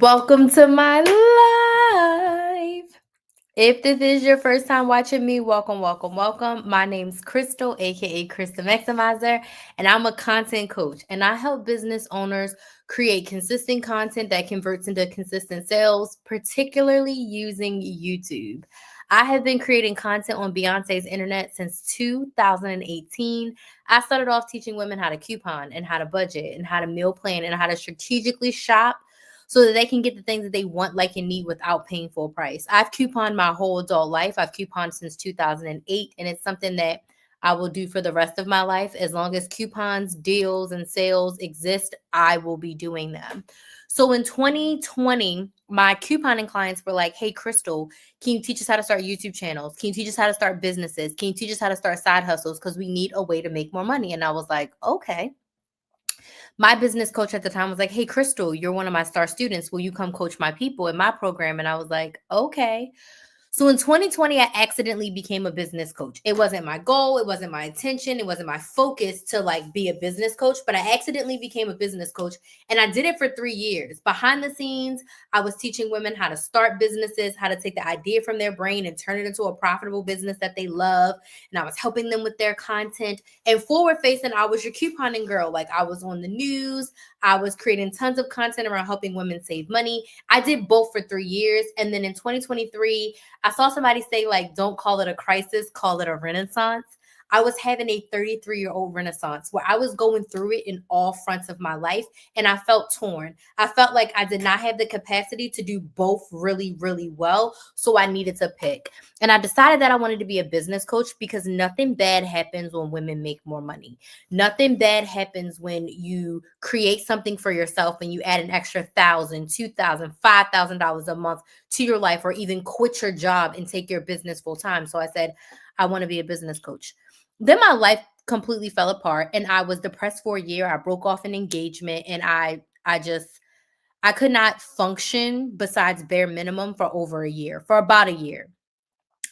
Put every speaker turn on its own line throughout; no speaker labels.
Welcome to my live. If this is your first time watching me, welcome. My name's Crystal, aka Crystal Maximizer, and I'm a content coach. And I help business owners create consistent content that converts into consistent sales, particularly using YouTube. I have been creating content on Beyonce's internet since 2018. I started off teaching women how to coupon and how to budget and how to meal plan and how to strategically shop so that they can get the things that they want, like, and need without paying full price. I've couponed my whole adult life. I've couponed since 2008, and it's something that I will do for the rest of my life. As long as coupons, deals, and sales exist, I will be doing them. So in 2020, my couponing clients were like, hey, Crystal, can you teach us how to start YouTube channels? Can you teach us how to start businesses? Can you teach us how to start side hustles? Because we need a way to make more money. And I was like, okay. My business coach at the time was like, hey, Crystal, you're one of my star students. Will you come coach my people in my program? And I was like, okay. So in 2020, I accidentally became a business coach. It wasn't my goal. It wasn't my intention. It wasn't my focus to be a business coach, but I accidentally became a business coach. And I did it for 3 years. Behind the scenes, I was teaching women how to start businesses, how to take the idea from their brain and turn it into a profitable business that they love. And I was helping them with their content. And forward facing, I was your couponing girl. I was on the news. I was creating tons of content around helping women save money. I did both for 3 years. And then in 2023, I saw somebody say, don't call it a crisis, call it a renaissance. I was having a 33-year-old renaissance where I was going through it in all fronts of my life, and I felt torn. I felt like I did not have the capacity to do both really, really well, so I needed to pick. And I decided that I wanted to be a business coach because nothing bad happens when women make more money. Nothing bad happens when you create something for yourself and you add an extra $1,000, $2,000, $5,000 a month to your life, or even quit your job and take your business full time. So I said, I want to be a business coach. Then my life completely fell apart and I was depressed for a year. I broke off an engagement and I could not function besides bare minimum for about a year.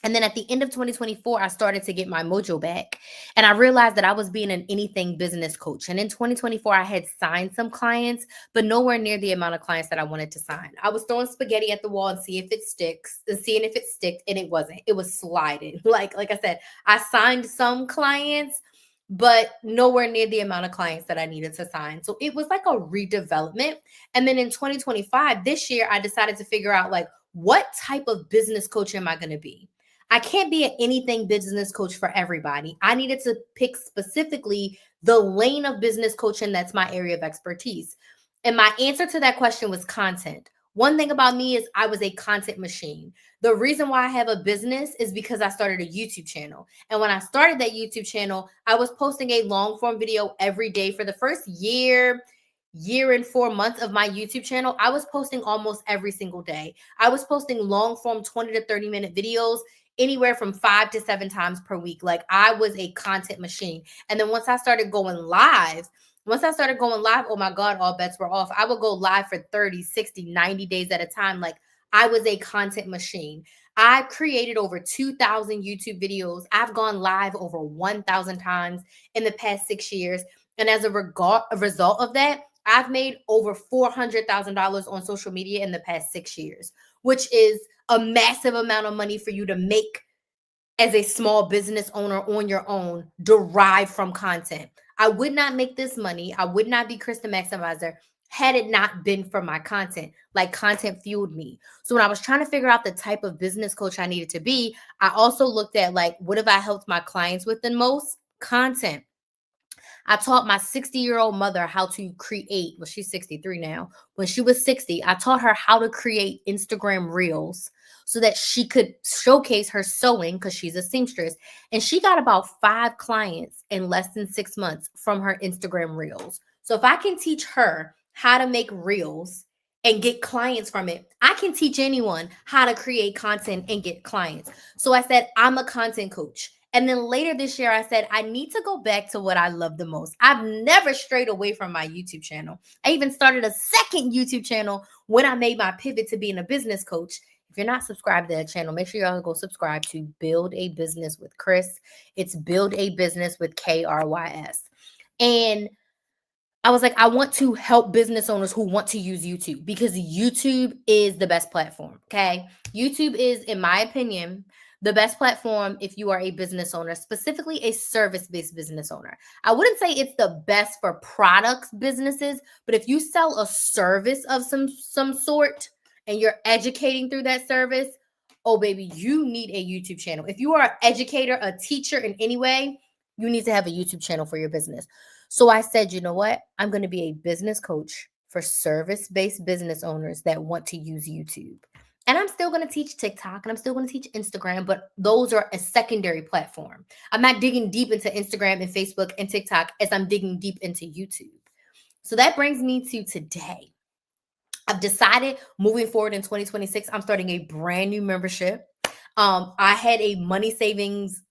And then at the end of 2024, I started to get my mojo back. And I realized that I was being an anything business coach. And in 2024, I had signed some clients, but nowhere near the amount of clients that I wanted to sign. I was throwing spaghetti at the wall and seeing if it sticks, and it wasn't. It was sliding. Like I said, I signed some clients, but nowhere near the amount of clients that I needed to sign. So it was like a redevelopment. And then in 2025, this year, I decided to figure out what type of business coach am I going to be? I can't be an anything business coach for everybody. I needed to pick specifically the lane of business coaching that's my area of expertise. And my answer to that question was content. One thing about me is I was a content machine. The reason why I have a business is because I started a YouTube channel. And when I started that YouTube channel, I was posting a long form video every day for the first year and 4 months of my YouTube channel. I was posting almost every single day. I was posting long form 20 to 30 minute videos anywhere from 5 to 7 times per week. I was a content machine. And then once I started going live, oh my God, all bets were off. I would go live for 30, 60, 90 days at a time. I was a content machine. I created over 2,000 YouTube videos. I've gone live over 1,000 times in the past 6 years. And as a result of that, I've made over $400,000 on social media in the past 6 years, which is a massive amount of money for you to make as a small business owner on your own, derived from content. I would not make this money. I would not be Krista Maximizer had it not been for my content. Content fueled me. So when I was trying to figure out the type of business coach I needed to be, I also looked at what have I helped my clients with the most? Content. I taught my 60-year-old mother how to create, well, she's 63 now. When she was 60, I taught her how to create Instagram reels so that she could showcase her sewing because she's a seamstress. And she got about 5 clients in less than 6 months from her Instagram reels. So if I can teach her how to make reels and get clients from it, I can teach anyone how to create content and get clients. So I said, I'm a content coach. And then later this year, I said, I need to go back to what I love the most. I've never strayed away from my YouTube channel. I even started a second YouTube channel when I made my pivot to being a business coach. If you're not subscribed to that channel, make sure y'all go subscribe to Build a Business with Chris. It's Build a Business with KRYS. And I was like, I want to help business owners who want to use YouTube because YouTube is the best platform. Okay. YouTube is, in my opinion, the best platform if you are a business owner, specifically a service based business owner. I wouldn't say it's the best for products businesses, but if you sell a service of some sort and you're educating through that service, oh baby, you need a YouTube channel. If you are an educator, a teacher in any way, you need to have a YouTube channel for your business. So I said, you know what? I'm going to be a business coach for service-based business owners that want to use YouTube. And I'm still going to teach TikTok and I'm still going to teach Instagram, but those are a secondary platform. I'm not digging deep into Instagram and Facebook and TikTok as I'm digging deep into YouTube. So that brings me to today. I've decided moving forward in 2026, I'm starting a brand new membership. I had a money savings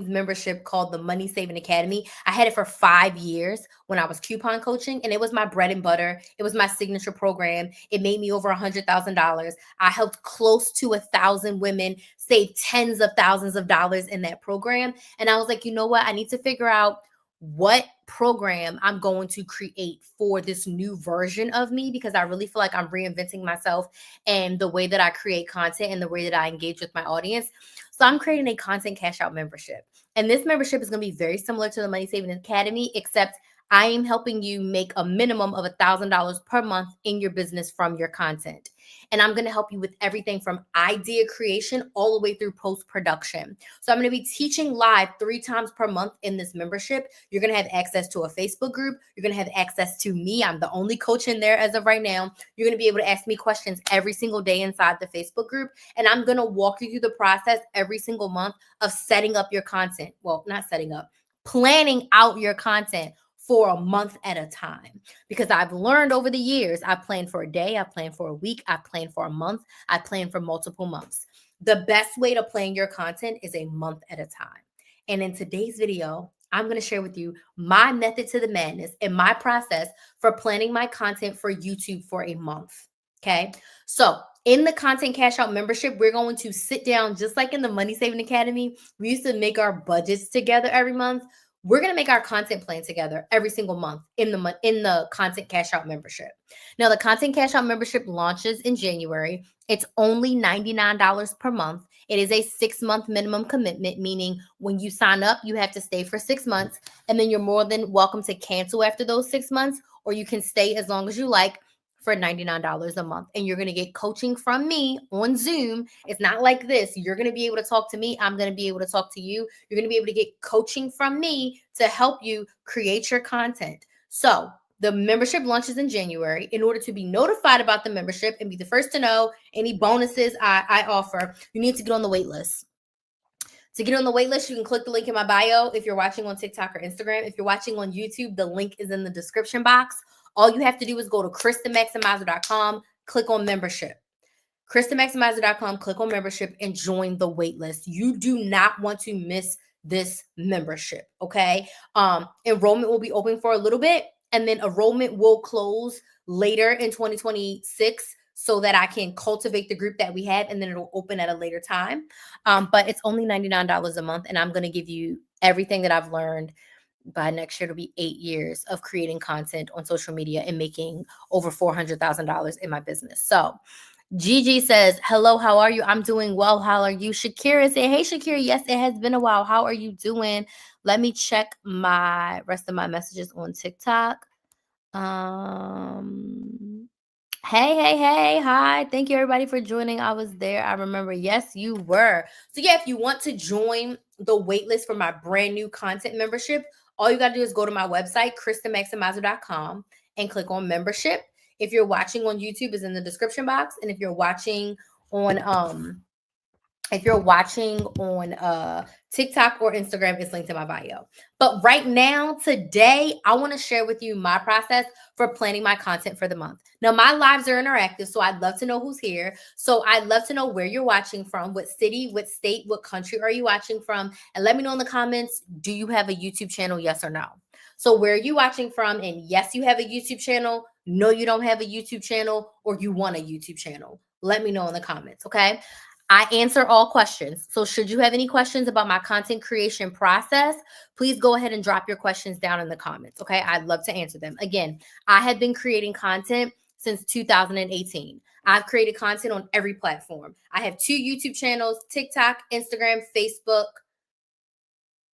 membership called the Money Saving Academy. I had it for 5 years when I was coupon coaching, and it was my bread and butter. It was my signature program. It made me over $100,000. I helped close to 1,000 women save tens of thousands of dollars in that program. And I was like, you know what? I need to figure out what program I'm going to create for this new version of me, because I really feel like I'm reinventing myself and the way that I create content and the way that I engage with my audience. So I'm creating a content cash out membership. And this membership is going to be very similar to the Money Saving Academy, except I am helping you make a minimum of $1,000 per month in your business from your content. And I'm going to help you with everything from idea creation all the way through post-production. So I'm going to be teaching live 3 times per month in this membership. You're going to have access to a Facebook group. You're going to have access to me. I'm the only coach in there as of right now. You're going to be able to ask me questions every single day inside the Facebook group. And I'm going to walk you through the process every single month of setting up your content. Well, not setting up, planning out your content for a month at a time. Because I've learned over the years, I plan for a day, I plan for a week, I plan for a month, I plan for multiple months. The best way to plan your content is a month at a time. And in today's video, I'm going to share with you my method to the madness and my process for planning my content for YouTube for a month. Okay. So in the Content Cash Out membership, we're going to sit down just like in the Money Saving Academy. We used to make our budgets together every month. We're going to make our content plan together every single month in the Content Cash Out membership. Now, the Content Cash Out membership launches in January. It's only $99 per month. It is a 6-month minimum commitment, meaning when you sign up, you have to stay for 6 months, and then you're more than welcome to cancel after those 6 months, or you can stay as long as you like for $99 a month. And you're going to get coaching from me on Zoom. It's not like this. You're going to be able to talk to me. I'm going to be able to talk to you. You're going to be able to get coaching from me to help you create your content. So the membership launches in January. In order to be notified about the membership and be the first to know any bonuses I offer, you need to get on the wait list. To get on the wait list, you can click the link in my bio if you're watching on TikTok or Instagram. If you're watching on YouTube, the link is in the description box. All you have to do is go to KristenMaximizer.com, click on membership. KristenMaximizer.com, click on membership, and join the wait list. You do not want to miss this membership, okay? Enrollment will be open for a little bit, and then enrollment will close later in 2026 so that I can cultivate the group that we have, and then it'll open at a later time. But it's only $99 a month, and I'm going to give you everything that I've learned. By next year, it'll be 8 years of creating content on social media and making over $400,000 in my business. So Gigi says, hello, how are you? I'm doing well. How are you? Shakira said, hey, Shakira, yes, it has been a while. How are you doing? Let me check my rest of my messages on TikTok. Hey, hi. Thank you, everybody, for joining. I was there. I remember. Yes, you were. So, yeah, if you want to join the waitlist for my brand new content membership, all you got to do is go to my website, KristenMaximizer.com, and click on membership. If you're watching on YouTube, it's in the description box. And if you're watching on TikTok or Instagram, it's linked in my bio. But right now, today, I want to share with you my process for planning my content for the month. Now, my lives are interactive, so I'd love to know who's here. So I'd love to know where you're watching from, what city, what state, what country are you watching from? And let me know in the comments, do you have a YouTube channel, yes or no? So where are you watching from? And yes, you have a YouTube channel. No, you don't have a YouTube channel, or you want a YouTube channel. Let me know in the comments, okay? I answer all questions. So should you have any questions about my content creation process, please go ahead and drop your questions down in the comments. Okay. I'd love to answer them. Again, I have been creating content since 2018. I've created content on every platform. I have 2 YouTube channels, TikTok, Instagram, Facebook.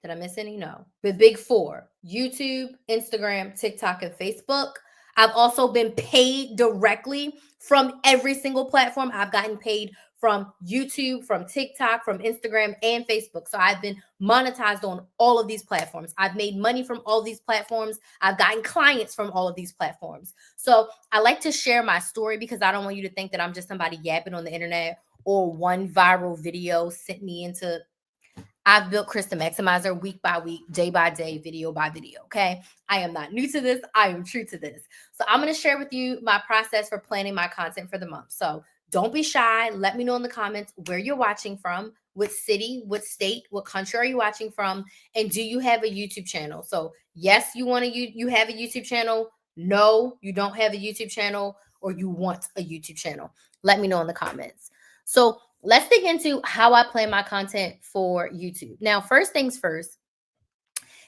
Did I miss any? No. The big 4: YouTube, Instagram, TikTok, and Facebook. I've also been paid directly from every single platform. I've gotten paid from YouTube, from TikTok, from Instagram, and Facebook. So I've been monetized on all of these platforms. I've made money from all of these platforms. I've gotten clients from all of these platforms. So I like to share my story because I don't want you to think that I'm just somebody yapping on the internet or one viral video sent me into. I've built Krista Maximizer week by week, day by day, video by video. Okay. I am not new to this. I am true to this. So I'm going to share with you my process for planning my content for the month. So don't be shy. Let me know in the comments where you're watching from, what city, what state, what country are you watching from, and do you have a YouTube channel? So yes, you have a YouTube channel. No, you don't have a YouTube channel, or you want a YouTube channel. Let me know in the comments. So let's dig into how I plan my content for YouTube. Now, first things first,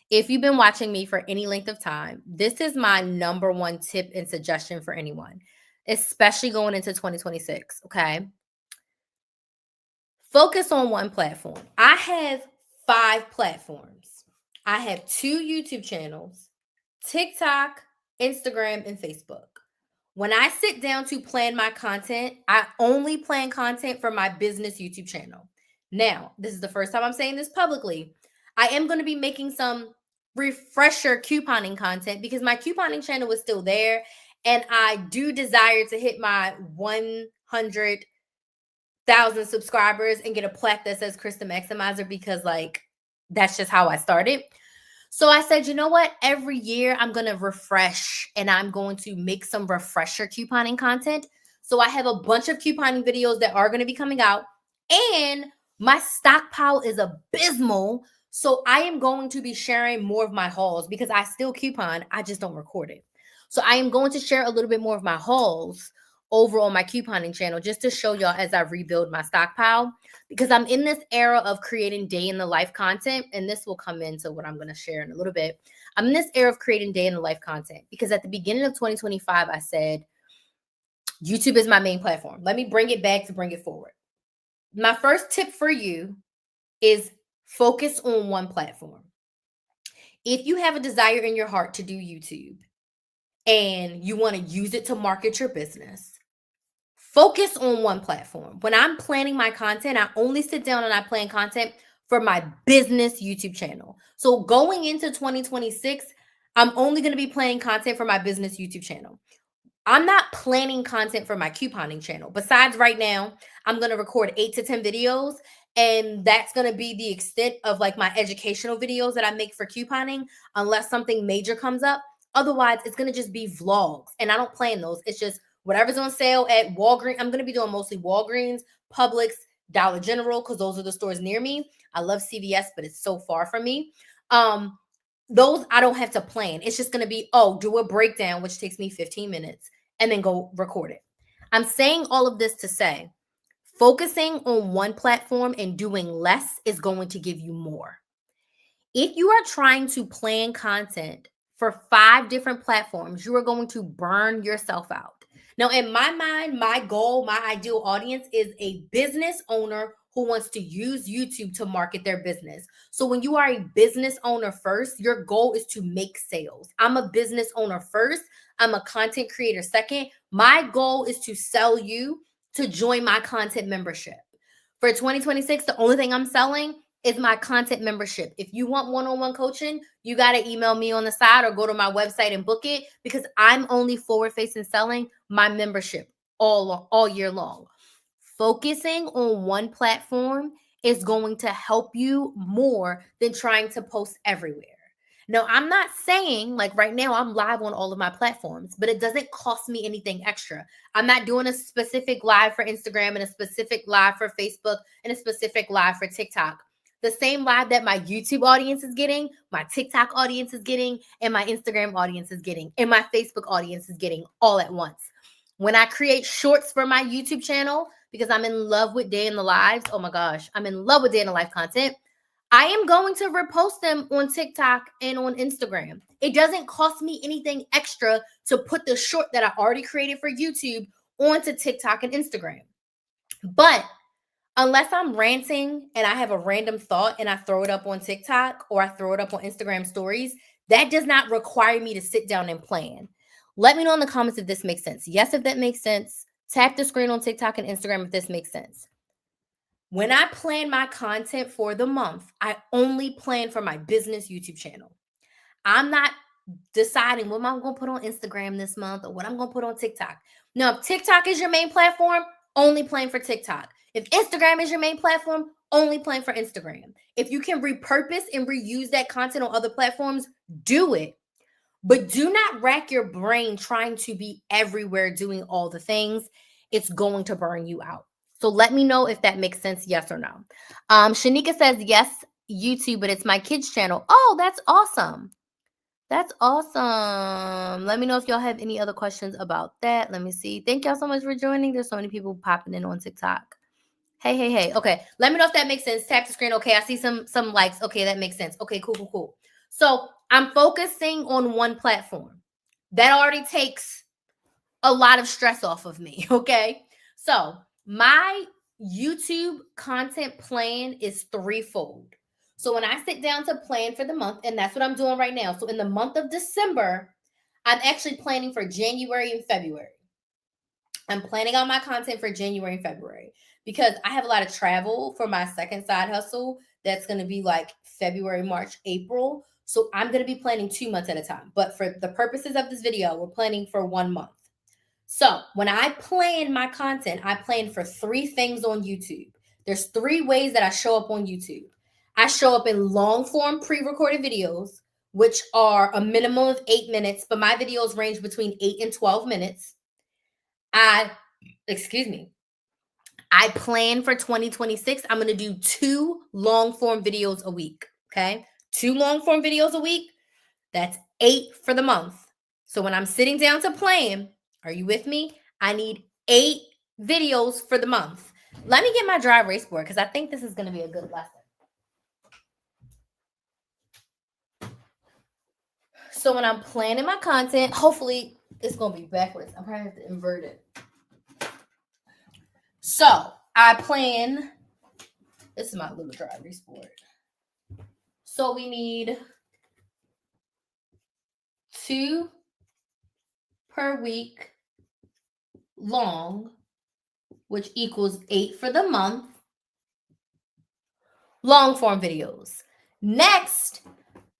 if you've been watching me for any length of time, this is my number one tip and suggestion for anyone, especially going into 2026. Okay. Focus on one platform. I have 5 platforms. I have 2 YouTube channels, TikTok, Instagram, and Facebook. When I sit down to plan my content, I only plan content for my business YouTube channel. Now, this is the first time I'm saying this publicly. I am going to be making some refresher couponing content because my couponing channel is still there. And I do desire to hit my 100,000 subscribers and get a plaque that says Krista Maximizer because, like, that's just how I started. So I said, you know what? Every year I'm going to refresh and I'm going to make some refresher couponing content. So I have a bunch of couponing videos that are going to be coming out, and my stockpile is abysmal. So I am going to be sharing more of my hauls because I still coupon. I just don't record it. So I am going to share a little bit more of my hauls over on my couponing channel just to show y'all as I rebuild my stockpile, because I'm in this era of creating day in the life content, and this will come into what I'm going to share in a little bit. I'm in this era of creating day in the life content because at the beginning of 2025, I said, YouTube is my main platform. Let me bring it back to bring it forward. My first tip for you is focus on one platform. If you have a desire in your heart to do YouTube and you want to use it to market your business, focus on one platform. When I'm planning my content, I only sit down and I plan content for my business YouTube channel. So going into 2026, I'm only going to be planning content for my business YouTube channel. I'm not planning content for my couponing channel. Besides, right now, I'm going to record 8 to 10 videos, and that's going to be the extent of like my educational videos that I make for couponing, unless something major comes up. Otherwise, it's going to just be vlogs, and I don't plan those. It's just whatever's on sale at Walgreens. I'm going to be doing mostly Walgreens, Publix, Dollar General, because those are the stores near me. I love CVS, but it's so far from me. Those I don't have to plan. It's just going to be, do a breakdown, which takes me 15 minutes, and then go record it. I'm saying all of this to say, focusing on one platform and doing less is going to give you more. If you are trying to plan content for 5 different platforms, you are going to burn yourself out. Now, in my mind, my goal, my ideal audience is a business owner who wants to use YouTube to market their business. So when you are a business owner first, your goal is to make sales. I'm a business owner first. I'm a content creator second. My goal is to sell you to join my content membership. For 2026, the only thing I'm selling is my content membership. If you want one-on-one coaching, you got to email me on the side or go to my website and book it, because I'm only forward-facing selling my membership all year long. Focusing on one platform is going to help you more than trying to post everywhere. Now, I'm not saying like right now I'm live on all of my platforms, but it doesn't cost me anything extra. I'm not doing a specific live for Instagram and a specific live for Facebook and a specific live for TikTok. The same live that my YouTube audience is getting, my TikTok audience is getting, and my Instagram audience is getting, and my Facebook audience is getting all at once. When I create shorts for my YouTube channel, because I'm in love with day in the lives. Oh my gosh, I'm in love with day in the life content. I am going to repost them on TikTok and on Instagram. It doesn't cost me anything extra to put the short that I already created for YouTube onto TikTok and Instagram. But unless I'm ranting and I have a random thought and I throw it up on TikTok or I throw it up on Instagram stories, that does not require me to sit down and plan. Let me know in the comments if this makes sense. Yes, if that makes sense. Tap the screen on TikTok and Instagram if this makes sense. When I plan my content for the month, I only plan for my business YouTube channel. I'm not deciding what I'm going to put on Instagram this month or what I'm going to put on TikTok. Now, if TikTok is your main platform, only plan for TikTok. If Instagram is your main platform, only plan for Instagram. If you can repurpose and reuse that content on other platforms, do it. But do not rack your brain trying to be everywhere doing all the things. It's going to burn you out. So let me know if that makes sense, yes or no. Shanika says, yes, YouTube, but it's my kids' channel. Oh, that's awesome. That's awesome. Let me know if y'all have any other questions about that. Let me see. Thank y'all so much for joining. There's so many people popping in on TikTok. Hey. Okay, let me know if that makes sense. Tap the screen. Okay, I see some likes. Okay, that makes sense. Okay, cool. So I'm focusing on one platform. That already takes a lot of stress off of me, okay? So my YouTube content plan is threefold. So when I sit down to plan for the month, and that's what I'm doing right now. So in the month of December, I'm actually planning for January and February. I'm planning on my content for January and February because I have a lot of travel for my second side hustle. That's going to be like February, March, April. So I'm going to be planning 2 months at a time. But for the purposes of this video, we're planning for 1 month. So when I plan my content, I plan for 3 things on YouTube. There's 3 ways that I show up on YouTube. I show up in long form pre-recorded videos, which are a minimum of 8 minutes, but my videos range between 8 and 12 minutes. I plan for 2026. I'm going to do 2 long form videos a week. Okay. 2 long form videos a week. That's 8 for the month. So when I'm sitting down to plan, are you with me? I need 8 videos for the month. Let me get my dry erase board because I think this is going to be a good lesson. So when I'm planning my content, hopefully it's going to be backwards. I'm probably have to invert it. So I plan, this is my little dry erase board. So we need 2 per week long, which equals 8 for the month. Long form videos. Next,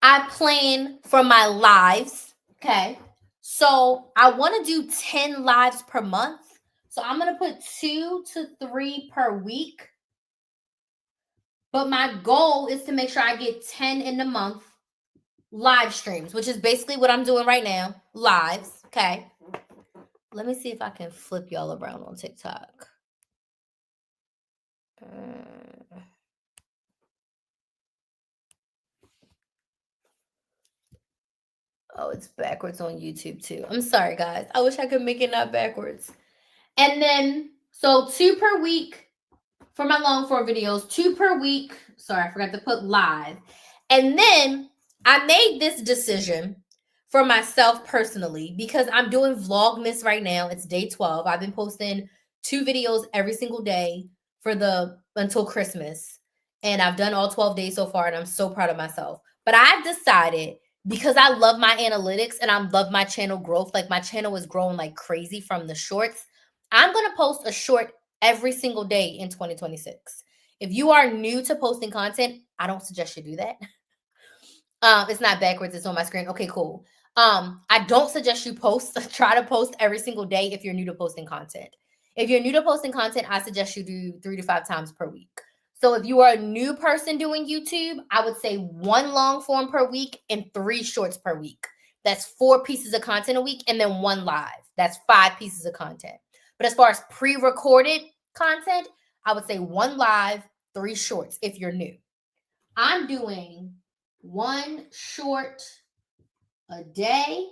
I plan for my lives. Okay. So I want to do 10 lives per month. So I'm going to put 2 to 3 per week. But my goal is to make sure I get 10 in the month live streams, which is basically what I'm doing right now. Lives. Okay. Let me see if I can flip y'all around on TikTok. Oh, it's backwards on YouTube too. I'm sorry, guys. I wish I could make it not backwards. And then, so 2 per week for my long form videos, 2 per week. Sorry, I forgot to put live. And then I made this decision for myself personally because I'm doing Vlogmas right now. It's day 12. I've been posting 2 videos every single day until Christmas. And I've done all 12 days so far, and I'm so proud of myself. But I've decided, because I love my analytics and I love my channel growth, like my channel is growing like crazy from the shorts, I'm going to post a short every single day in 2026. If you are new to posting content, I don't suggest you do that. It's not backwards. It's on my screen. Okay, cool. I don't suggest you try to post every single day if you're new to posting content. If you're new to posting content, I suggest you do 3 to 5 times per week. So if you are a new person doing YouTube, I would say 1 long form per week and 3 shorts per week. That's 4 pieces of content a week and then 1 live. That's 5 pieces of content. But as far as pre-recorded content, I would say 1 live, 3 shorts if you're new. I'm doing 1 short a day,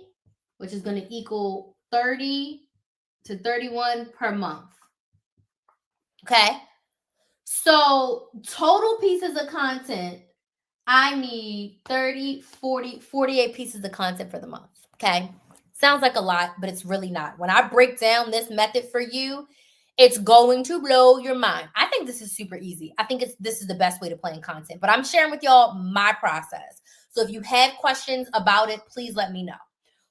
which is going to equal 30 to 31 per month. Okay. So total pieces of content, I need 30, 40, 48 pieces of content for the month. Okay. Sounds like a lot, but it's really not. When I break down this method for you, it's going to blow your mind. I think this is super easy. I think this is the best way to plan content, but I'm sharing with y'all my process. So if you have questions about it, please let me know.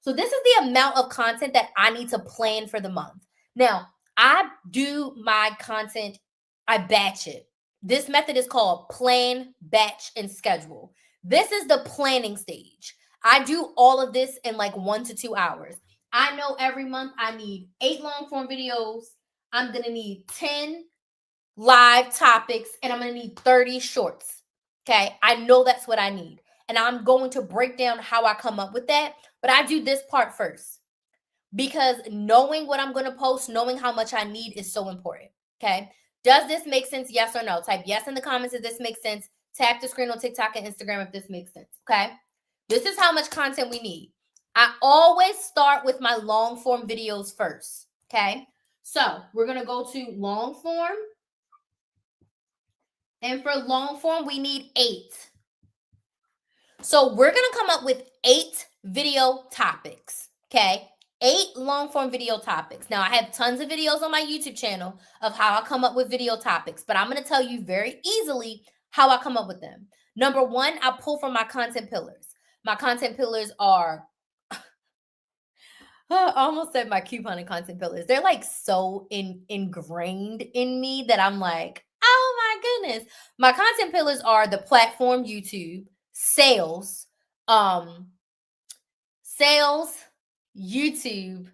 So this is the amount of content that I need to plan for the month. Now, I do my content, I batch it. This method is called plan, batch, and schedule. This is the planning stage. I do all of this in like 1 to 2 hours. I know every month I need 8 long form videos. I'm going to need 10 live topics, and I'm going to need 30 shorts. Okay. I know that's what I need. And I'm going to break down how I come up with that. But I do this part first because knowing what I'm going to post, knowing how much I need is so important. Okay. Does this make sense? Yes or no? Type yes in the comments if this makes sense. Tap the screen on TikTok and Instagram if this makes sense. Okay. This is how much content we need. I always start with my long form videos first. Okay. So we're going to go to long form. And for long form, we need 8. So we're going to come up with 8 video topics. Okay. 8 long form video topics. Now, I have tons of videos on my YouTube channel of how I come up with video topics, but I'm going to tell you very easily how I come up with them. Number 1, I pull from my content pillars. My content pillars are, I almost said my couponing content pillars. They're like so ingrained in me that I'm like, oh my goodness. My content pillars are the platform YouTube, sales, sales, YouTube,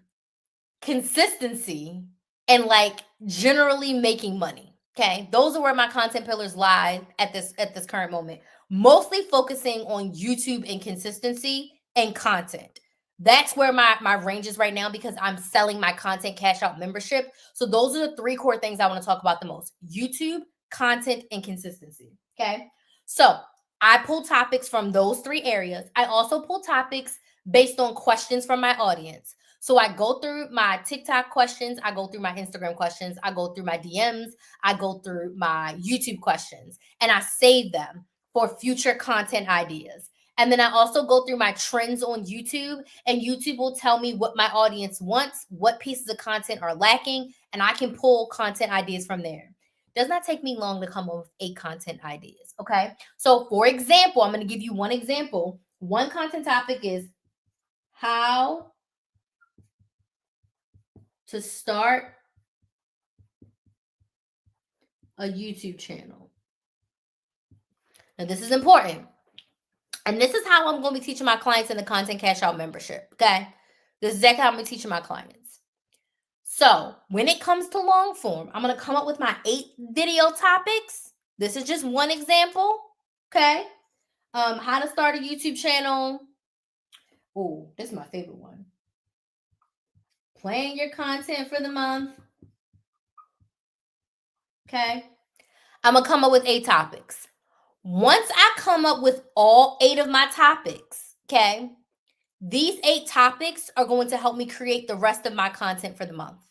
consistency, and like generally making money. Okay, those are where my content pillars lie at this current moment. Mostly focusing on YouTube and consistency and content. That's where my range is right now because I'm selling my content cash out membership. So those are the 3 core things I want to talk about the most: YouTube, content, and consistency. Okay, so I pull topics from those 3 areas. I also pull topics based on questions from my audience. So I go through my TikTok questions, I go through my Instagram questions, I go through my DMs, I go through my YouTube questions, and I save them for future content ideas. And then I also go through my trends on YouTube, and YouTube will tell me what my audience wants, what pieces of content are lacking, and I can pull content ideas from there. Does not take me long to come up with 8 content ideas. Okay. So, for example, I'm going to give you one example. One content topic is how to start a YouTube channel. Now, this is important. And this is how I'm going to be teaching my clients in the Content Cash Out membership. Okay. This is exactly how I'm going to be teaching my clients. So when it comes to long form, I'm going to come up with my 8 video topics. This is just one example. Okay. How to start a YouTube channel. Oh, this is my favorite one. Plan your content for the month. Okay. I'm going to come up with 8 topics. Once I come up with all 8 of my topics, okay, these 8 topics are going to help me create the rest of my content for the month.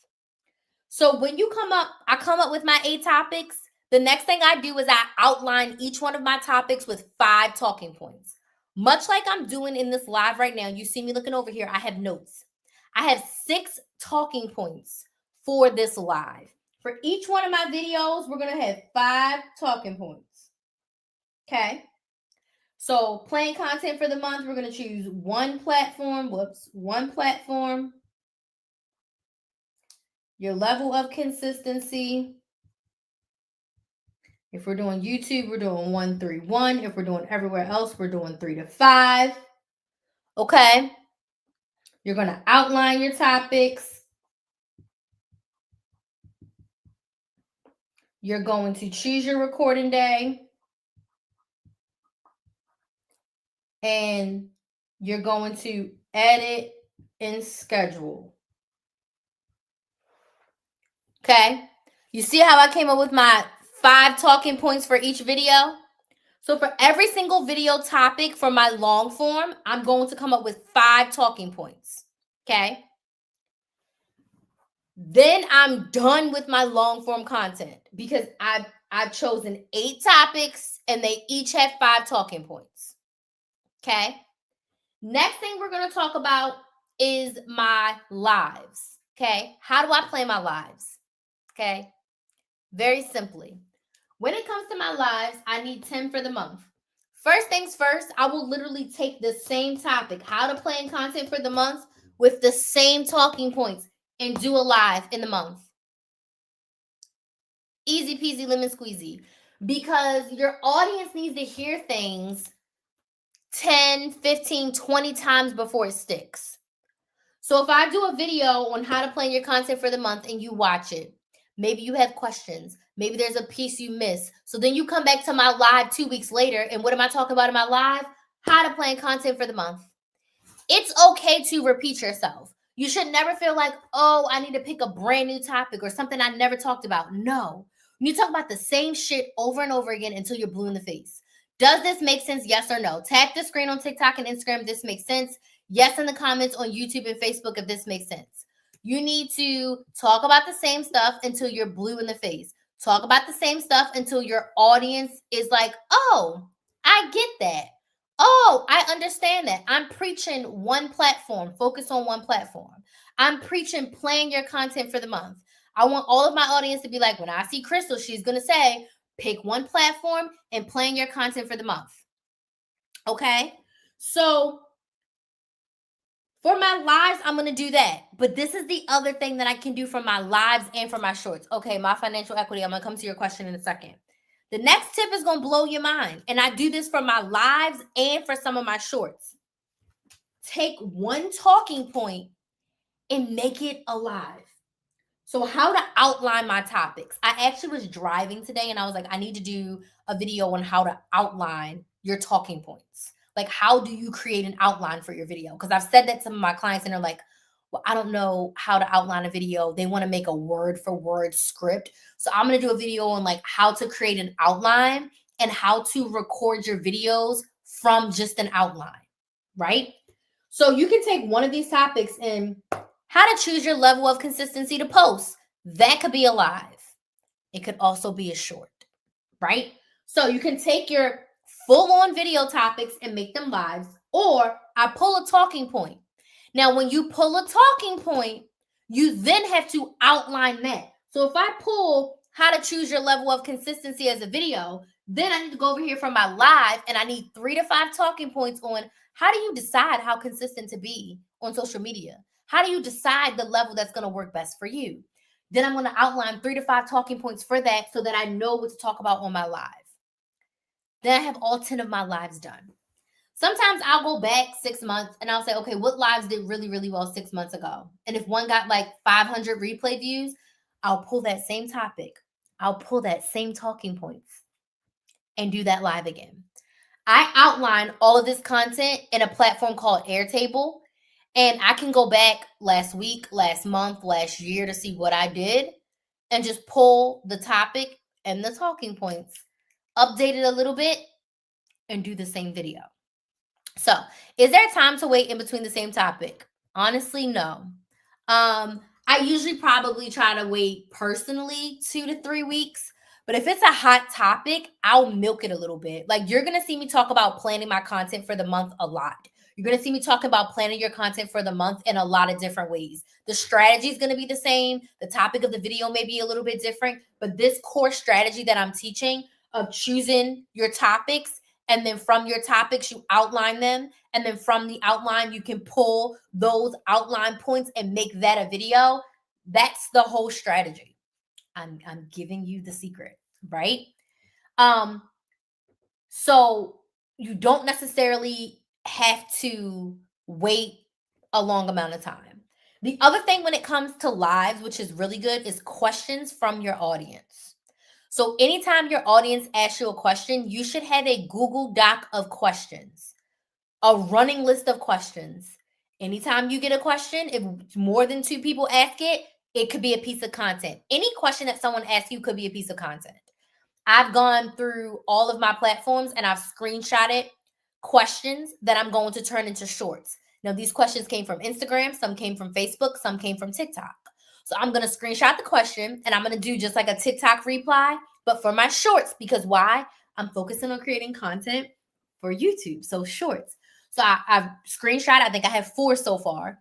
So when I come up with my 8 topics. The next thing I do is I outline each one of my topics with 5 talking points. Much like I'm doing in this live right now, you see me looking over here, I have notes. I have 6 talking points for this live. For each one of my videos, we're going to have 5 talking points. Okay. So plan content for the month, we're going to choose one platform. One platform. Your level of consistency. If we're doing YouTube, we're doing 1, 3, 1. If we're doing everywhere else, we're doing 3 to 5. Okay. You're going to outline your topics. You're going to choose your recording day. And you're going to edit and schedule. Okay. You see how I came up with my 5 talking points for each video? So for every single video topic for my long form, I'm going to come up with 5 talking points. Okay. Then I'm done with my long form content because I've chosen 8 topics and they each have 5 talking points. Okay. Next thing we're going to talk about is my lives. Okay. How do I plan my lives? Okay. Very simply. When it comes to my lives, I need 10 for the month. First things first, I will literally take the same topic, how to plan content for the month, with the same talking points and do a live in the month. Easy peasy lemon squeezy. Because your audience needs to hear things 10, 15, 20 times before it sticks. So if I do a video on how to plan your content for the month and you watch it, maybe you have questions, maybe there's a piece you miss. So then you come back to my live 2 weeks later, and what am I talking about in my live? How to plan content for the month. It's okay to repeat yourself. You should never feel like, oh, I need to pick a brand new topic or something I never talked about. No. You talk about the same shit over and over again until you're blue in the face. Does this make sense? Yes or no? Tap the screen on TikTok and Instagram if this makes sense. Yes in the comments on YouTube and Facebook if this makes sense. You need to talk about the same stuff until you're blue in the face. Talk about the same stuff until your audience is like, oh, I get that. Oh, I understand that. I'm preaching one platform, focus on one platform. I'm preaching plan your content for the month. I want all of my audience to be like, when I see Crystal, she's going to say, pick one platform and plan your content for the month. Okay? So for my lives, I'm going to do that. But this is the other thing that I can do for my lives and for my shorts. Okay, my financial equity. I'm going to come to your question in a second. The next tip is going to blow your mind. And I do this for my lives and for some of my shorts. Take one talking point and make it alive. So how to outline my topics. I actually was driving today and I was like, I need to do a video on how to outline your talking points. Like, how do you create an outline for your video? Because I've said that to some of my clients and they're like, well, I don't know how to outline a video. They want to make a word for word script. So I'm going to do a video on like how to create an outline and how to record your videos from just an outline, right? So you can take one of these topics and how to choose your level of consistency to post. That could be a live. It could also be a short, right? So you can take your full-on video topics and make them lives, or I pull a talking point. Now, when you pull a talking point, you then have to outline that. So if I pull how to choose your level of consistency as a video, then I need to go over here for my live and I need 3 to 5 talking points on how do you decide how consistent to be on social media? How do you decide the level that's going to work best for you? Then I'm going to outline 3 to 5 talking points for that so that I know what to talk about on my live. Then I have all 10 of my lives done. Sometimes I'll go back 6 months and I'll say, okay, what lives did really, really well 6 months ago? And if one got like 500 replay views, I'll pull that same topic. I'll pull that same talking points and do that live again. I outline all of this content in a platform called Airtable. And I can go back last week, last month, last year to see what I did and just pull the topic and the talking points, update it a little bit, and do the same video. So, is there time to wait in between the same topic? Honestly, no. I usually probably try to wait personally 2 to 3 weeks. But if it's a hot topic, I'll milk it a little bit. Like, you're going to see me talk about planning my content for the month a lot. You're going to see me talk about planning your content for the month in a lot of different ways. The strategy is going to be the same. The topic of the video may be a little bit different. But this core strategy that I'm teaching of choosing your topics, and then from your topics, you outline them. And then from the outline, you can pull those outline points and make that a video. That's the whole strategy. I'm giving you the secret, right? So you don't necessarily have to wait a long amount of time. The other thing when it comes to lives, which is really good, is questions from your audience. So anytime your audience asks you a question, you should have a Google Doc of questions, a running list of questions. Anytime you get a question, if more than 2 people ask it, it could be a piece of content. Any question that someone asks you could be a piece of content. I've gone through all of my platforms and I've screenshotted questions that I'm going to turn into shorts. Now, these questions came from Instagram, some came from Facebook, some came from TikTok. So I'm going to screenshot the question and I'm going to do just like a TikTok reply, but for my shorts, because why? I'm focusing on creating content for YouTube. So shorts. So I've screenshot. I think I have 4 so far.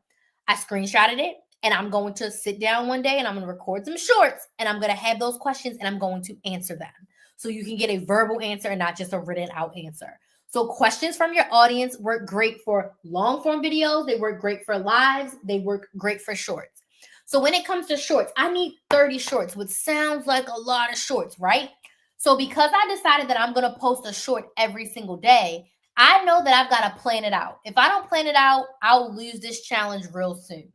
I screenshotted it and I'm going to sit down one day and I'm going to record some shorts and I'm going to have those questions and I'm going to answer them. So you can get a verbal answer and not just a written out answer. So questions from your audience work great for long form videos. They work great for lives. They work great for shorts. So when it comes to shorts, I need 30 shorts, which sounds like a lot of shorts, right? So because I decided that I'm going to post a short every single day, I know that I've got to plan it out. If I don't plan it out, I'll lose this challenge real soon.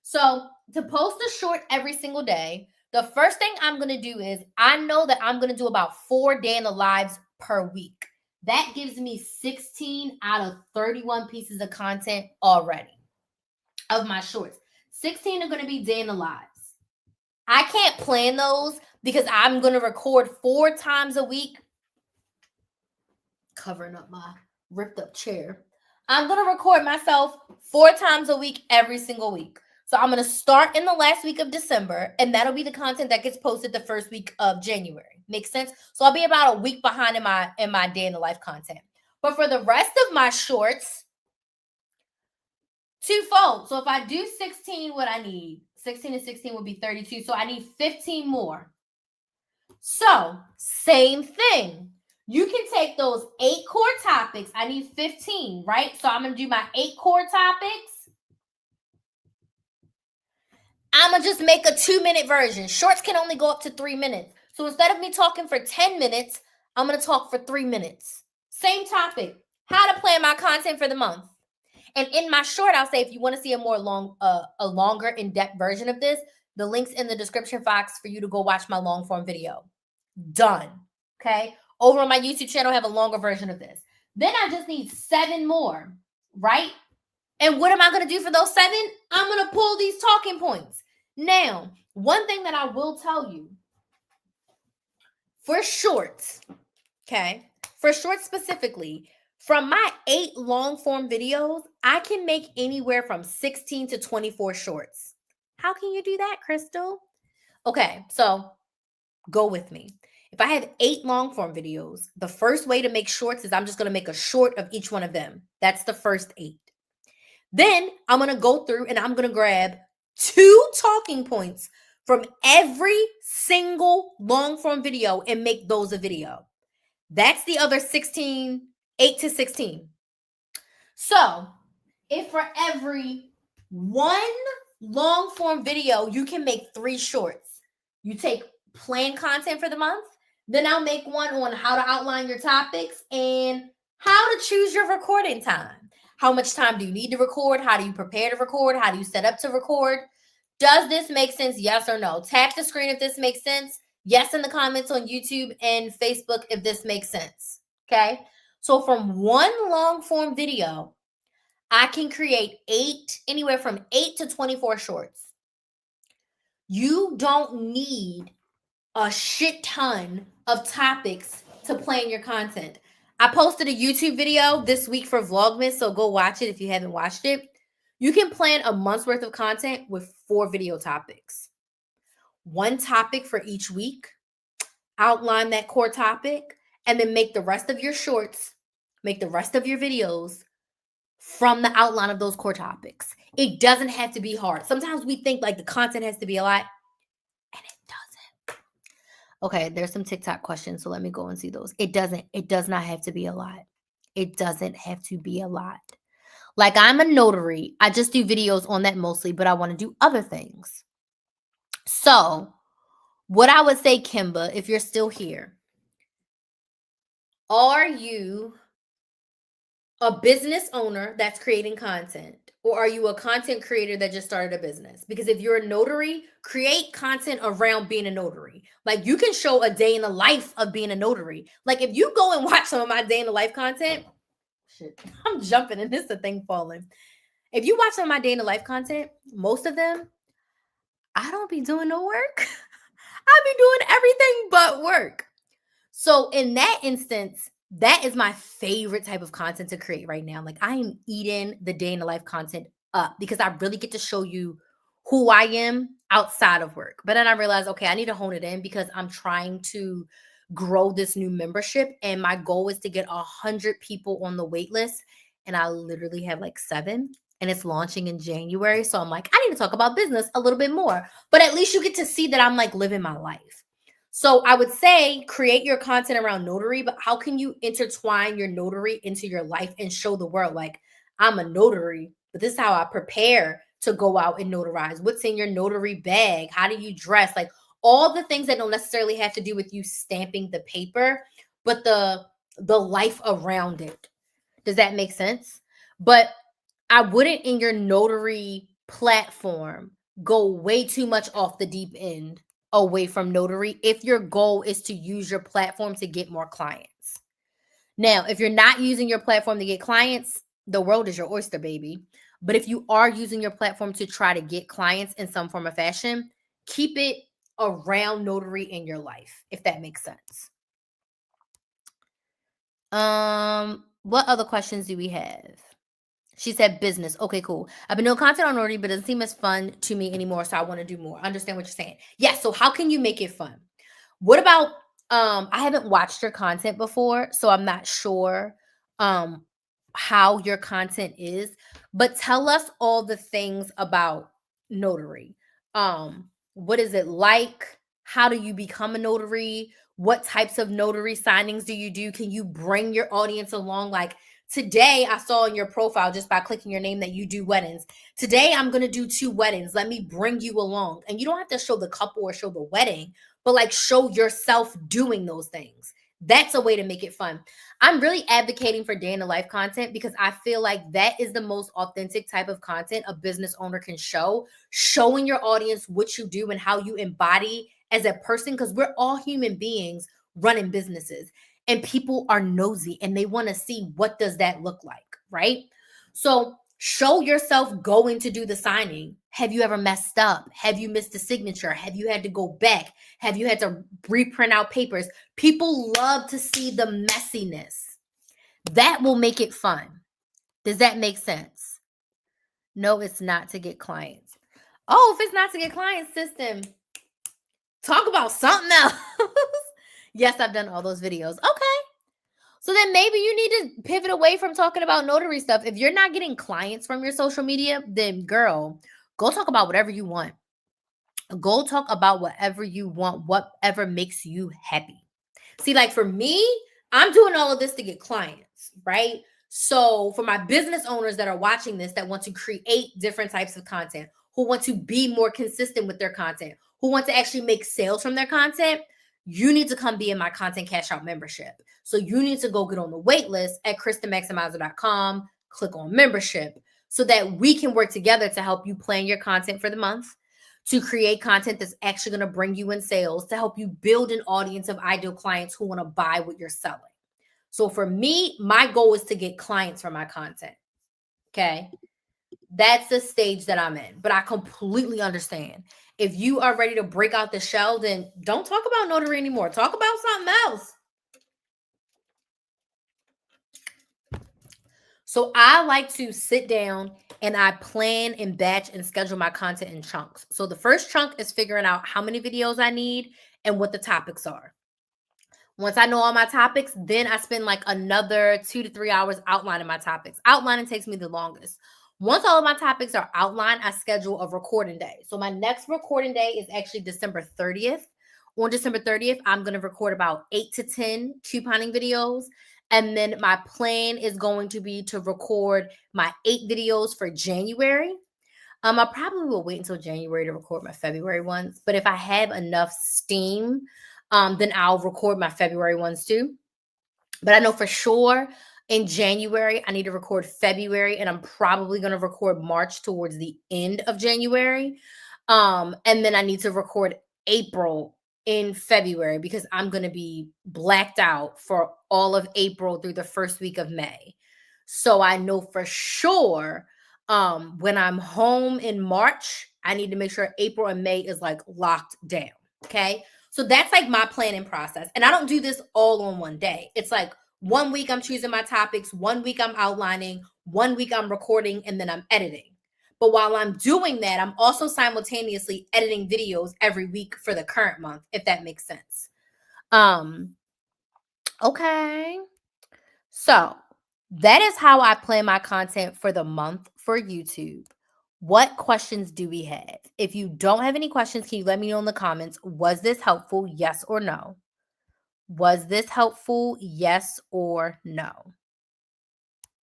So to post a short every single day, the first thing I'm going to do is I know that I'm going to do about 4 day in the lives per week. That gives me 16 out of 31 pieces of content already of my shorts. 16 are going to be day in the lives. I can't plan those because I'm going to record 4 times a week. Covering up my ripped up chair. I'm going to record myself 4 times a week every single week. So I'm going to start in the last week of December, and that'll be the content that gets posted the first week of January. Makes sense? So I'll be about a week behind in my day in the life content. But for the rest of my shorts, twofold. So if I do 16, what I need, 16 and 16 would be 32. So I need 15 more. So same thing. You can take those 8 core topics. I need 15, right? So I'm going to do my 8 core topics. I'm going to just make a 2-minute version. Shorts can only go up to 3 minutes. So instead of me talking for 10 minutes, I'm going to talk for 3 minutes. Same topic. How to plan my content for the month. And in my short, I'll say if you want to see a longer in-depth version of this, the link's in the description box for you to go watch my long form video. Done. Okay. Over on my YouTube channel, I have a longer version of this. Then I just need 7 more, right? And what am I going to do for those 7? I'm going to pull these talking points. Now, one thing that I will tell you, for shorts, okay, for shorts specifically, from my 8 long form videos, I can make anywhere from 16 to 24 shorts. How can you do that, Crystal? Okay, so go with me. If I have 8 long form videos, the first way to make shorts is I'm just going to make a short of each one of them. That's the first 8. Then I'm going to go through and I'm going to grab 2 talking points from every single long form video and make those a video. That's the other 16, 8 to 16. So if for every 1 long form video, you can make 3 shorts. You take plan content for the month, then I'll make one on how to outline your topics and how to choose your recording time. How much time do you need to record? How do you prepare to record? How do you set up to record? Does this make sense? Yes or no? Tap the screen if this makes sense. Yes in the comments on YouTube and Facebook if this makes sense. Okay? So from 1 long form video, I can create anywhere from 8 to 24 shorts. You don't need a shit ton of topics to plan your content. I posted a YouTube video this week for Vlogmas, so go watch it if you haven't watched it. You can plan a month's worth of content with 4 video topics. 1 topic for each week. Outline that core topic, and then make the rest of your shorts, make the rest of your videos from the outline of those core topics. It doesn't have to be hard. Sometimes we think like the content has to be a lot, and it doesn't. Okay, there's some TikTok questions, so let me go and see those. It does not have to be a lot. It doesn't have to be a lot. Like I'm a notary. I just do videos on that mostly, but I want to do other things. So what I would say, Kimba, if you're still here, are you a business owner that's creating content? Or are you a content creator that just started a business? Because if you're a notary, create content around being a notary. Like you can show a day in the life of being a notary. Like if you go and watch some of my day in the life content, shit, I'm jumping and this is a thing falling. If you watch some of my day in the life content, most of them, I don't be doing no work. I be doing everything but work. So in that instance, that is my favorite type of content to create right now. Like I am eating the day in the life content up because I really get to show you who I am outside of work. But then I realized, okay, I need to hone it in because I'm trying to grow this new membership. And my goal is to get 100 people on the wait list. And I literally have like 7 and it's launching in January. So I'm like, I need to talk about business a little bit more. But at least you get to see that I'm like living my life. So I would say create your content around notary, but how can you intertwine your notary into your life and show the world like I'm a notary, but this is how I prepare to go out and notarize. What's in your notary bag? How do you dress? Like all the things that don't necessarily have to do with you stamping the paper, but the life around it. Does that make sense? But I wouldn't in your notary platform go way too much off the deep end away from notary if your goal is to use your platform to get more clients. Now, if you're not using your platform to get clients, the world is your oyster, baby. But if you are using your platform to try to get clients in some form of fashion, keep it around notary in your life, if that makes sense. What other questions do we have? She said business. Okay, cool. I've been doing content on notary, but it doesn't seem as fun to me anymore. So I want to do more. I understand what you're saying. Yes. Yeah, so how can you make it fun? What about I haven't watched your content before, so I'm not sure how your content is, but tell us all the things about notary. What is it like? How do you become a notary? What types of notary signings do you do? Can you bring your audience along? Like today, I saw in your profile just by clicking your name that you do weddings. Today, I'm going to do 2 weddings. Let me bring you along. And you don't have to show the couple or show the wedding, but like show yourself doing those things. That's a way to make it fun. I'm really advocating for day in the life content because I feel like that is the most authentic type of content a business owner can show, showing your audience what you do and how you embody as a person, because we're all human beings running businesses and people are nosy and they want to see what does that look like, right? So show yourself going to do the signing. Have you ever messed up? Have you missed a signature? Have you had to go back? Have you had to reprint out papers? People love to see the messiness. That will make it fun. Does that make sense? No, it's not to get clients. Oh, if it's not to get clients, system, talk about something else. Yes, I've done all those videos. Okay. So then maybe you need to pivot away from talking about notary stuff. If you're not getting clients from your social media, then girl, go talk about whatever you want. Go talk about whatever you want, whatever makes you happy. See, like for me, I'm doing all of this to get clients, right? So for my business owners that are watching this, that want to create different types of content, who want to be more consistent with their content, who want to actually make sales from their content, you need to come be in my content cash out membership. So you need to go get on the wait list at KristenMaximizer.com, click on membership so that we can work together to help you plan your content for the month, to create content that's actually going to bring you in sales, to help you build an audience of ideal clients who want to buy what you're selling. So for me, my goal is to get clients from my content. Okay. That's the stage that I'm in, but I completely understand. If you are ready to break out the shell, then don't talk about notary anymore. Talk about something else. So I like to sit down and I plan and batch and schedule my content in chunks. So the first chunk is figuring out how many videos I need and what the topics are. Once I know all my topics, then I spend like another 2 to 3 hours outlining my topics. Outlining takes me the longest. Once all of my topics are outlined, I schedule a recording day. So my next recording day is actually December 30th. On December 30th, I'm going to record about 8 to 10 couponing videos. And then my plan is going to be to record my 8 videos for January. I probably will wait until January to record my February ones. But if I have enough steam, then I'll record my February ones too. But I know for sure in January, I need to record February, and I'm probably going to record March towards the end of January. And then I need to record April in February because I'm going to be blacked out for all of April through the first week of May. So I know for sure when I'm home in March, I need to make sure April and May is like locked down. Okay. So that's like my planning process. And I don't do this all on one day. It's like 1 week I'm choosing my topics, 1 week I'm outlining, 1 week I'm recording, and then I'm editing. But while I'm doing that, I'm also simultaneously editing videos every week for the current month, if that makes sense. Okay. So that is how I plan my content for the month for YouTube. What questions do we have? If you don't have any questions, can you let me know in the comments? Was this helpful? Yes or no? Was this helpful? Yes or no?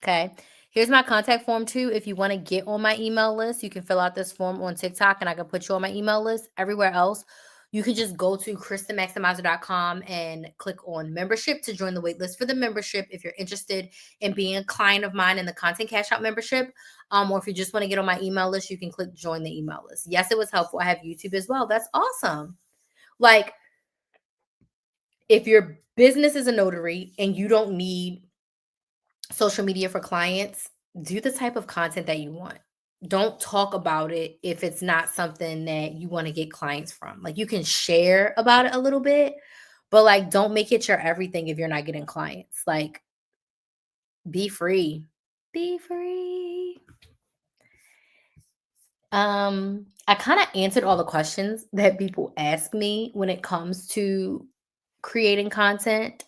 Okay. Here's my contact form too. If you want to get on my email list, you can fill out this form on TikTok and I can put you on my email list. Everywhere else, you can just go to KristenMaximizer.com and click on membership to join the waitlist for the membership if you're interested in being a client of mine in the Content Cash Out membership. Or if you just want to get on my email list, you can click join the email list. Yes, it was helpful. I have YouTube as well. That's awesome. Like, if your business is a notary and you don't need social media for clients, do the type of content that you want. Don't talk about it if it's not something that you want to get clients from. Like, you can share about it a little bit, but like, don't make it your everything if you're not getting clients. Like, be free. Be free. I kind of answered all the questions that people ask me when it comes to creating content.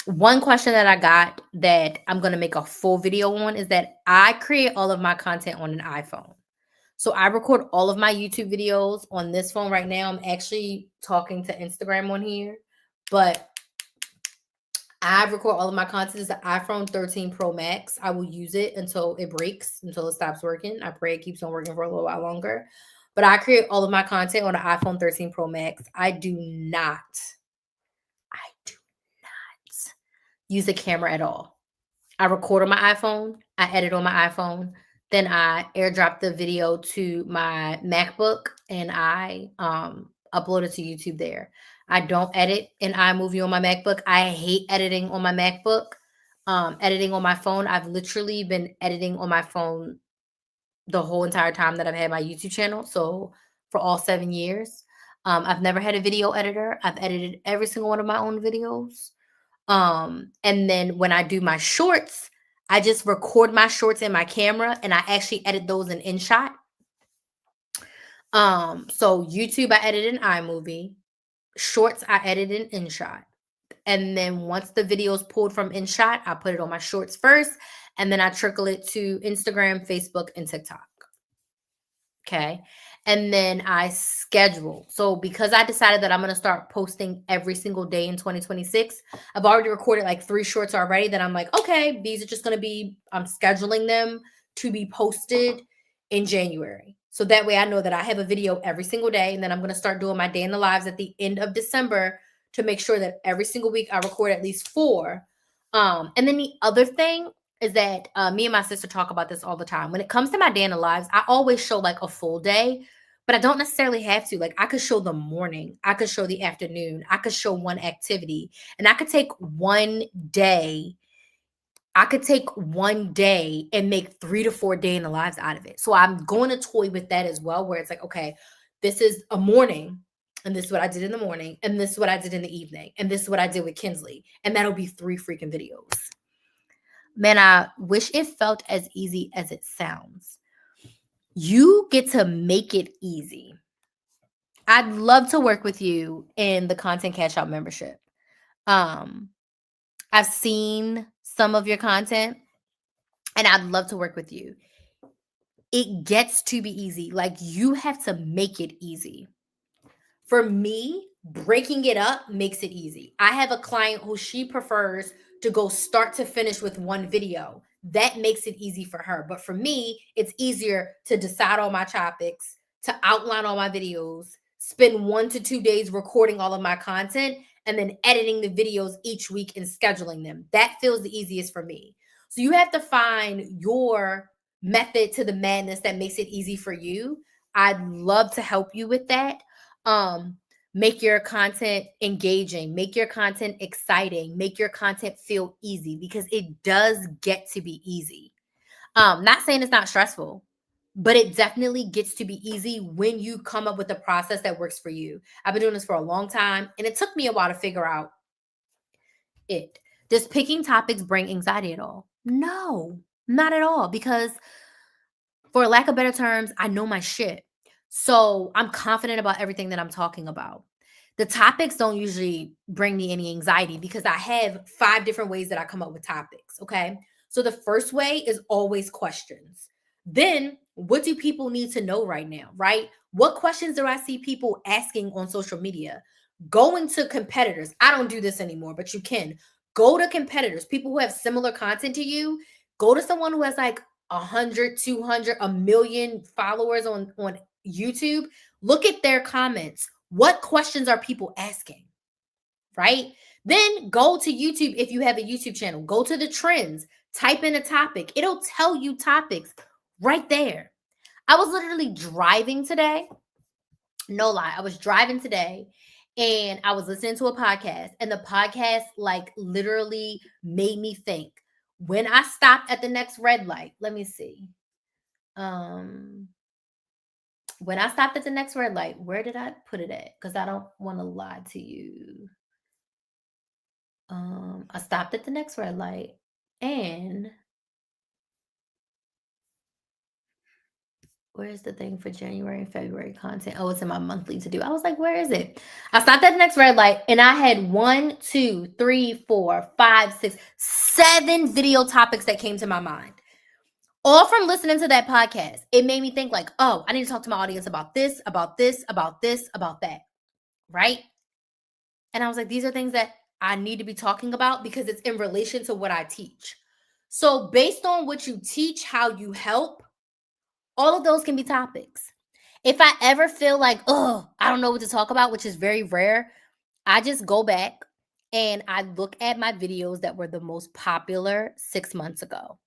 One question that I got that I'm going to make a full video on is that I create all of my content on an iPhone. So I record all of my YouTube videos on this phone right now. I'm actually talking to Instagram on here, but I record all of my content. It's the iPhone 13 Pro Max. I will use it until it breaks, until it stops working. I pray it keeps on working for a little while longer. But I create all of my content on the iPhone 13 Pro Max. I do not use a camera at all. I record on my iPhone, I edit on my iPhone, then I airdrop the video to my MacBook and I upload it to YouTube there. I don't edit in iMovie on my MacBook. I hate editing on my MacBook. Editing on my phone, I've literally been editing on my phone the whole entire time that I've had my YouTube channel. So for all 7 years, I've never had a video editor. I've edited every single one of my own videos. And then when I do my shorts, I just record my shorts in my camera and I actually edit those in InShot. So YouTube, I edit in iMovie. Shorts, I edit in InShot. And then once the video is pulled from InShot, I put it on my shorts first, and then I trickle it to Instagram, Facebook, and TikTok. Okay. And then I schedule. So because I decided that I'm going to start posting every single day in 2026, I've already recorded like 3 shorts already that I'm like, okay, these are just going to be, I'm scheduling them to be posted in January. So that way I know that I have a video every single day. And then I'm going to start doing my day in the lives at the end of December to make sure that every single week I record at least 4. And then the other thing is that me and my sister talk about this all the time. When it comes to my day in the lives, I always show like a full day, but I don't necessarily have to. Like, I could show the morning, I could show the afternoon, I could show one activity, and I could take one day. I could take one day and make 3 to 4 day in the lives out of it. So I'm going to toy with that as well, where it's like, okay, this is a morning, and this is what I did in the morning, and this is what I did in the evening, and this is what I did with Kinsley, and that'll be 3 freaking videos. Man, I wish it felt as easy as it sounds. You get to make it easy. I'd love to work with you in the Content Cash Out membership. I've seen some of your content and I'd love to work with you. It gets to be easy. Like, you have to make it easy. For me, breaking it up makes it easy. I have a client who she prefers to go start to finish with one video. That makes it easy for her. But for me, it's easier to decide all my topics, to outline all my videos, spend 1 to 2 days recording all of my content, and then editing the videos each week and scheduling them. That feels the easiest for me. So you have to find your method to the madness that makes it easy for you. I'd love to help you with that. Make your content engaging, make your content exciting, make your content feel easy, because it does get to be easy. Not saying it's not stressful, but it definitely gets to be easy when you come up with a process that works for you. I've been doing this for a long time, and it took me a while to figure out it. Does picking topics bring anxiety at all? No, not at all, because for lack of better terms, I know my shit. So I'm confident about everything that I'm talking about. The topics don't usually bring me any anxiety because I have 5 different ways that I come up with topics. Okay. So the first way is always questions. Then, what do people need to know right now? Right? What questions do I see people asking on social media? Going to competitors. I don't do this anymore, but you can go to competitors, people who have similar content to you. Go to someone who has like 100, 200, a million followers on YouTube. Look at their comments. What questions are people asking? Right? Then go to YouTube if you have a YouTube channel. Go to the trends, type in a topic. It'll tell you topics right there. I was literally driving today. No lie. I was driving today and I was listening to a podcast, and the podcast like literally made me think. When I stopped at the next red light, let me see. Um when I stopped at the next red light, where did I put it at? Because I don't want to lie to you. I stopped at the next red light and where's the thing for January and February content? Oh, it's in my monthly to do. I was like, where is it? I stopped at the next red light and I had 1, 2, 3, 4, 5, 6, 7 video topics that came to my mind. All from listening to that podcast. It made me think like, oh, I need to talk to my audience about this, about this, about this, about that. Right? And I was like, these are things that I need to be talking about because it's in relation to what I teach. So based on what you teach, how you help, all of those can be topics. If I ever feel like, oh, I don't know what to talk about, which is very rare, I just go back and I look at my videos that were the most popular 6 months ago.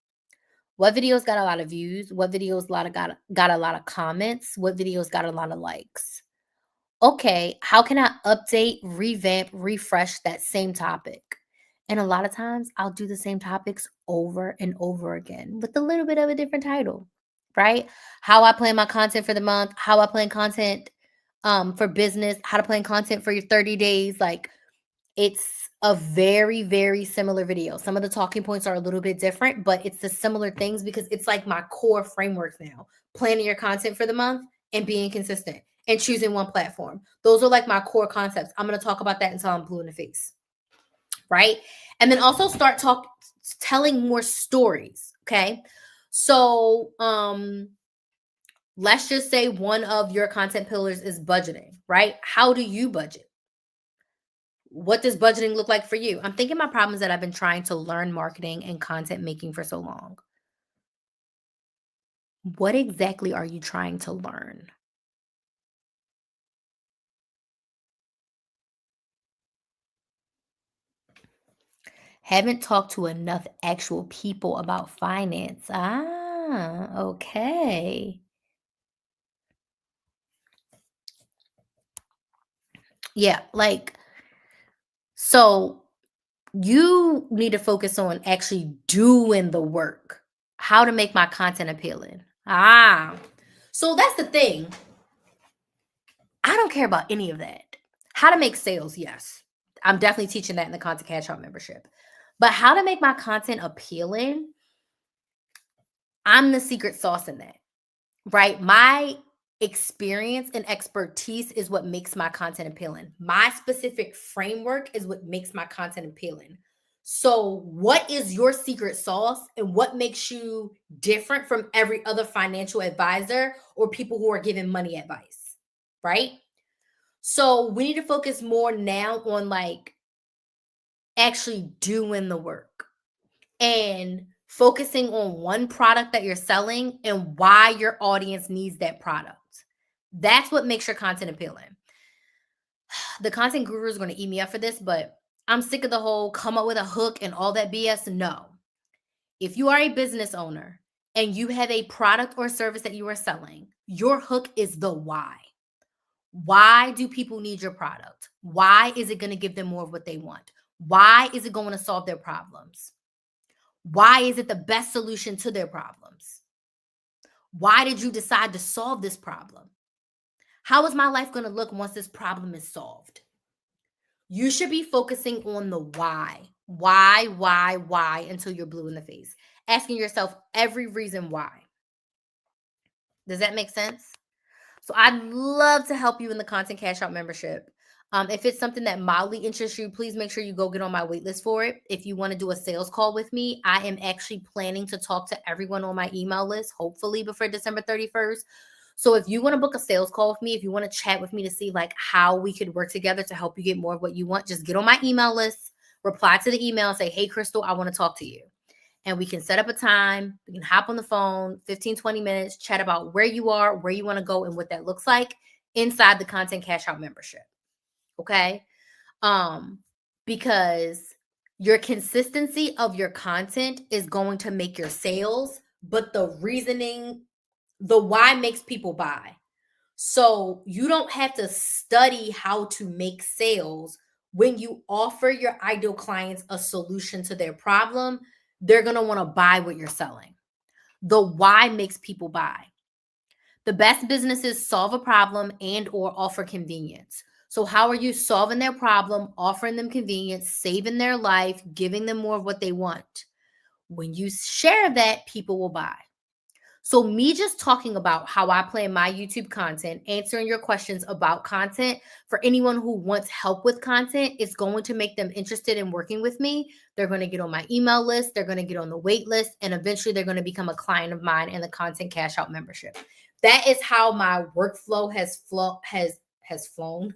What videos got a lot of views? What videos got a lot of comments? What videos got a lot of likes? Okay, how can I update, revamp, refresh that same topic? And a lot of times I'll do the same topics over and over again with a little bit of a different title, right? How I plan my content for the month, how I plan content for business, how to plan content for your 30 days. Like it's a very, very similar video. Some of the talking points are a little bit different, but it's the similar things because it's like my core framework now. Planning your content for the month and being consistent and choosing one platform. Those are like my core concepts. I'm going to talk about that until I'm blue in the face. Right? And then also start telling more stories, okay? So, let's just say one of your content pillars is budgeting, right? How do you budget? What does budgeting look like for you? I'm thinking my problem is that I've been trying to learn marketing and content making for so long. What exactly are you trying to learn? Haven't talked to enough actual people about finance. Ah, okay. Yeah, like, so you need to focus on actually doing the work. How to make my content appealing. Ah, so that's the thing. I don't care about any of that. How to make sales, yes. I'm definitely teaching that in the Content Cash Out membership. But how to make my content appealing, I'm the secret sauce in that, right? My experience and expertise is what makes my content appealing. My specific framework is what makes my content appealing. So, what is your secret sauce and what makes you different from every other financial advisor or people who are giving money advice, right? So, we need to focus more now on like actually doing the work and focusing on one product that you're selling and why your audience needs that product. That's what makes your content appealing. The content guru is going to eat me up for this, but I'm sick of the whole come up with a hook and all that BS. No. If you are a business owner and you have a product or service that you are selling, your hook is the why. Why do people need your product? Why is it going to give them more of what they want? Why is it going to solve their problems? Why is it the best solution to their problems? Why did you decide to solve this problem? How is my life going to look once this problem is solved? You should be focusing on the why. Why until you're blue in the face. Asking yourself every reason why. Does that make sense? So I'd love to help you in the Content Cash Out membership. If it's something that mildly interests you, please make sure you go get on my waitlist for it. If you want to do a sales call with me, I am actually planning to talk to everyone on my email list, hopefully before December 31st. So if you want to book a sales call with me, if you want to chat with me to see like how we could work together to help you get more of what you want, just get on my email list, reply to the email and say, hey, Crystal, I want to talk to you. And we can set up a time. We can hop on the phone, 15, 20 minutes, chat about where you are, where you want to go, and what that looks like inside the Content Cash Out membership. Okay? Because your consistency of your content is going to make your sales, but the reasoning, the why makes people buy. So you don't have to study how to make sales. When you offer your ideal clients a solution to their problem, they're going to want to buy what you're selling. The why makes people buy. The best businesses solve a problem and or offer convenience. So how are you solving their problem, offering them convenience, saving their life, giving them more of what they want? When you share that, people will buy. So me just talking about how I plan my YouTube content, answering your questions about content for anyone who wants help with content, is going to make them interested in working with me. They're going to get on my email list, they're going to get on the wait list, and eventually they're going to become a client of mine in the Content Cash Out membership. That is how my workflow has flown,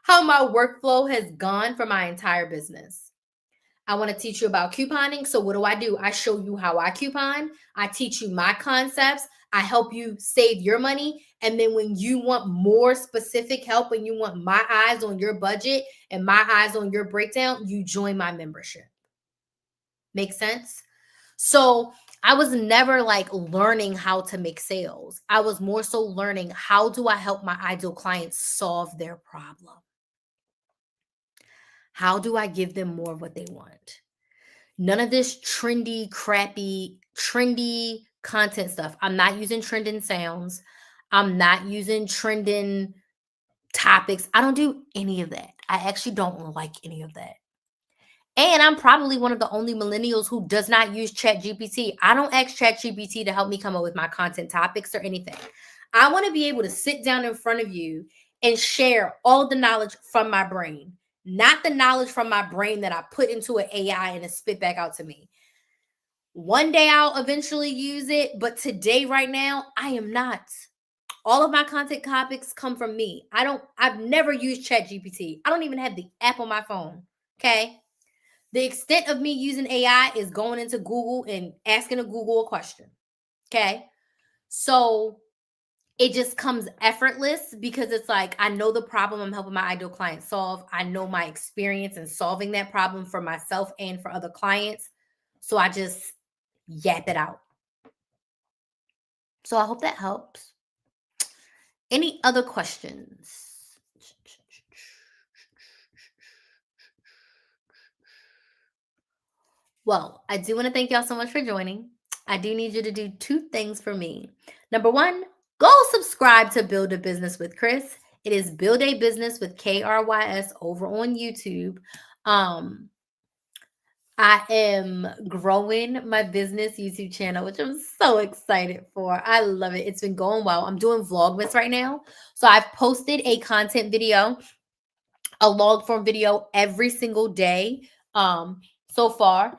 how my workflow has gone for my entire business. I want to teach you about couponing. So what do? I show you how I coupon. I teach you my concepts. I help you save your money. And then when you want more specific help, when you want my eyes on your budget and my eyes on your breakdown, you join my membership. Make sense? So I was never like learning how to make sales. I was more so learning, how do I help my ideal clients solve their problem? How do I give them more of what they want? None of this trendy, crappy, trendy content stuff. I'm not using trending sounds. I'm not using trending topics. I don't do any of that. I actually don't like any of that. And I'm probably one of the only millennials who does not use ChatGPT. I don't ask ChatGPT to help me come up with my content topics or anything. I want to be able to sit down in front of you and share all the knowledge from my brain, not the knowledge from my brain that I put into an AI and it spit back out to me. One day I'll eventually use it, but today, right now, I am not. All of my content topics come from me. I've never used ChatGPT. I don't even have the app on my phone. Okay. The extent of me using AI is going into Google and asking Google a question. Okay. So it just comes effortless because it's like, I know the problem I'm helping my ideal client solve. I know my experience in solving that problem for myself and for other clients. So I just yap it out. So I hope that helps. Any other questions? Well, I do want to thank y'all so much for joining. I do need you to do two things for me. Number one, go subscribe to Build a Business with Chris. It is Build a Business with KRYS over on YouTube. I am growing my business YouTube channel, which I'm so excited for. I love it. It's been going well. I'm doing Vlogmas right now. So I've posted a content video, a log form video every single day so far.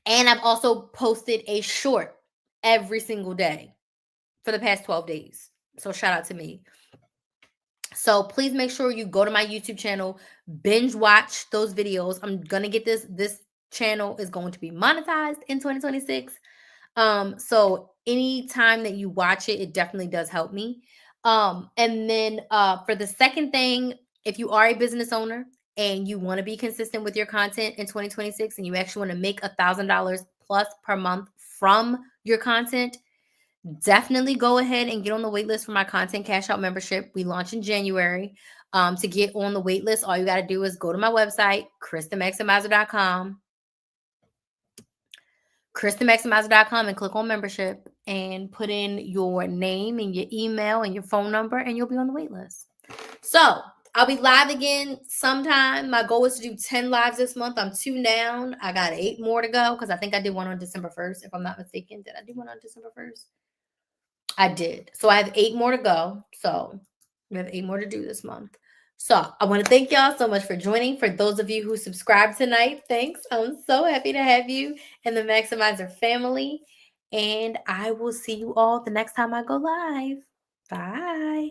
And I've also posted a short every single day for the past 12 days. So shout out to me. So please make sure you go to my YouTube channel, binge watch those videos. I'm going to get this channel is going to be monetized in 2026. So anytime that you watch it, it definitely does help me. And then for the second thing, if you are a business owner and you want to be consistent with your content in 2026 and you actually want to make $1,000 plus per month from your content, definitely go ahead and get on the wait list for my Content Cash Out membership. We launch in January. To get on the wait list, all you got to do is go to my website, KristenMaximizer.com, KristenMaximizer.com, and click on membership and put in your name and your email and your phone number, and you'll be on the wait list. So I'll be live again sometime. My goal is to do 10 lives this month. I'm 2 down. I got 8 more to go because I think I did one on December 1st, if I'm not mistaken. Did I do one on December 1st? I did. So I have 8 more to go. So we have 8 more to do this month. So I want to thank y'all so much for joining. For those of you who subscribed tonight, thanks. I'm so happy to have you in the Maximizer family. And I will see you all the next time I go live. Bye.